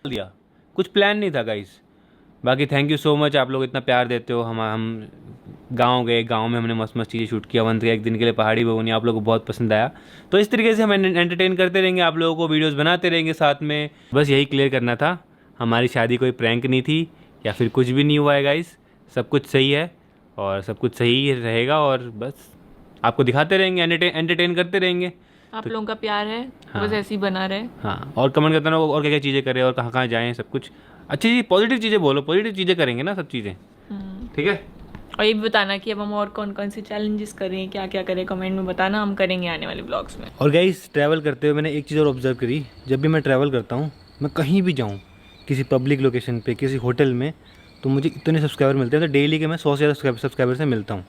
दिया, कुछ प्लान नहीं था गाइस। बाकी थैंक यू सो मच, आप लोग इतना प्यार देते हो। हम गांव गए, गांव में हमने मस्त मस्त चीज़ें शूट किया। अवंत एक दिन के लिए पहाड़ी बबूनी आप लोगों को बहुत पसंद आया। तो इस तरीके से हम एंटरटेन करते रहेंगे, आप लोगों को वीडियोस बनाते रहेंगे साथ में। बस यही क्लियर करना था, हमारी शादी कोई प्रैंक नहीं थी या फिर कुछ भी नहीं हुआ है गाइस। सब कुछ सही है और सब कुछ सही रहेगा, और बस आपको दिखाते रहेंगे, एंटरटेन करते रहेंगे। आप लोगों का प्यार है, हाँ। बस ऐसे ही बना रहे। हाँ, और कमेंट करते रहो और क्या क्या चीज़ें करें और कहाँ कहाँ जाएँ, सब कुछ अच्छी पॉजिटिव चीज़ें बोलो, पॉजिटिव चीज़ें करेंगे ना सब चीज़ें, ठीक है। और ये भी बताना कि अब हम और कौन कौन से चैलेंजेस करें, क्या क्या करें, कमेंट में बताना, हम करेंगे आने वाले ब्लॉग्स में। और गाइस ट्रैवल करते हुए मैंने एक चीज़ और ऑब्जर्व करी, जब भी मैं ट्रैवल करता हूँ, मैं कहीं भी जाऊँ, किसी पब्लिक लोकेशन पे, किसी होटल में, तो मुझे इतने सब्सक्राइबर मिलते हैं। तो डेली के मैं 100 से ज़्यादा सब्सक्राइबर से मिलता हूँ,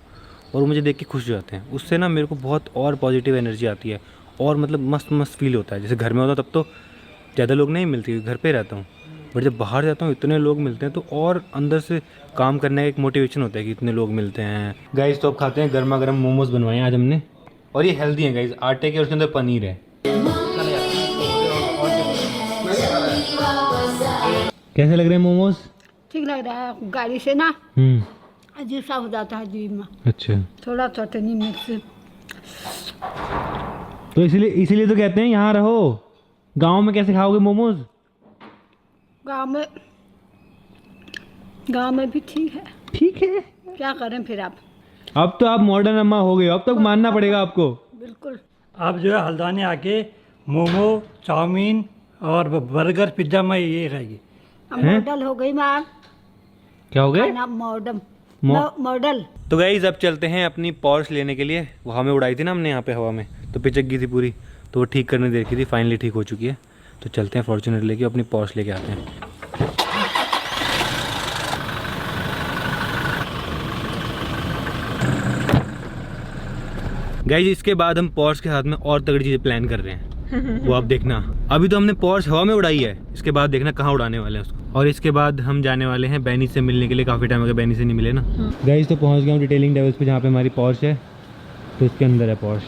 और वो मुझे देख के खुश हो जाते हैं। उससे ना मेरे को बहुत और पॉजिटिव एनर्जी आती है, और मतलब मस्त मस्त फील होता है। जैसे घर में होता तब तो ज़्यादा लोग नहीं मिलती, घर पे रहता हूँ, बट जब बाहर जाता हूँ इतने लोग मिलते हैं, तो और अंदर से काम करने का एक मोटिवेशन होता है कि इतने लोग मिलते हैं। गाइस तो अब खाते हैं गर्मा गर्म मोमोज बनवाए आज हमने, और ये हेल्दी हैं गाइस, आटे के और उसके अंदर पनीर है। कैसे लग रहे हैं मोमोज? ठीक लग रहा है। गाड़ी से ना अजीब सा हो जाता है जीभ में। अच्छा, थोड़ा चटनी मिक्स। तो इसीलिए तो कहते हैं यहाँ रहो, गांव में कैसे खाओगे मोमोज? गांव में भी ठीक है। ठीक है, क्या करें फिर आप। अब तो आप मॉडर्न अम्मा हो गए, अब तो मानना पड़ेगा आपको। बिल्कुल। आप जो है हल्द्वानी आके मोमो, चाउमीन और बर्गर, पिज्ज़ा में ये खाएगी। अब मॉडल हो गई मैं। क्या हो गए? मॉडल। तो गाइज अब चलते हैं अपनी पॉर्श लेने के लिए। वो हमें उड़ाई थी ना हमने यहाँ पे हवा में, तो पिचक गई थी पूरी, तो वो ठीक करने दे रखी थी, फाइनली ठीक हो चुकी है। तो चलते हैं फॉर्च्यूनर लेके अपनी पॉर्श लेके आते हैं। गाइज इसके बाद हम पॉर्श के साथ में और तगड़ी चीज़ें प्लान कर रहे हैं, वो आप देखना। अभी तो हमने पॉर्श हवा में उड़ाई है, इसके बाद देखना कहाँ उड़ाने वाले हैं उसको। और इसके बाद हम जाने वाले हैं बैनी से मिलने के लिए, काफ़ी टाइम हो गया बैनी से नहीं मिले ना। गाइज तो पहुँच गए हम डिटेलिंग डेवल्स पे, जहाँ पे हमारी पॉर्श है, तो इसके अंदर है पॉर्श।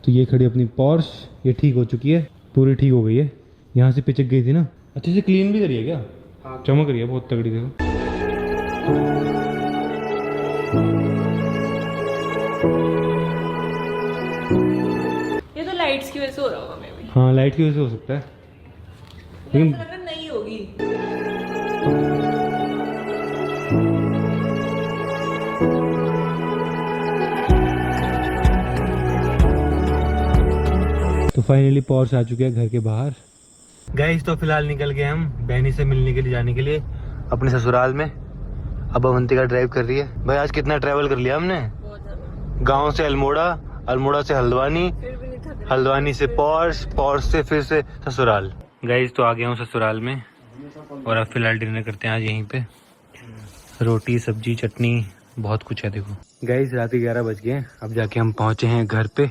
तो ये खड़ी अपनी पॉर्श, ये ठीक हो चुकी है, पूरी ठीक हो गई है। यहाँ से पिचक गई थी ना, अच्छे से क्लीन भी करी है क्या? हाँ, चमक रही है बहुत तगड़ी। देखो ये तो लाइट्स की वजह से हो रहा होगा मे भी। हाँ, लाइट की वजह से हो सकता है, लेकिन नहीं होगी। तो फाइनली पॉर्श आ चुके हैं घर के बाहर। गाइस तो फिलहाल निकल गए हम बहनी से मिलने के लिए, जाने के लिए अपने ससुराल में। अब अवंतिका ड्राइव कर रही है। भाई आज कितना ट्रैवल कर लिया हमने, गांव से अल्मोड़ा, अल्मोड़ा से हल्द्वानी, हल्द्वानी से पॉर्श, पॉर्श से फिर से ससुराल। गाइस तो आ गया हूँ ससुराल में, और अब फिलहाल डिनर करते हैं आज यहीं पे। रोटी, सब्जी, चटनी, बहुत कुछ है। देखो गाइस रात के 11 बज गए हैं, अब जाके हम पहुँचे हैं घर पे।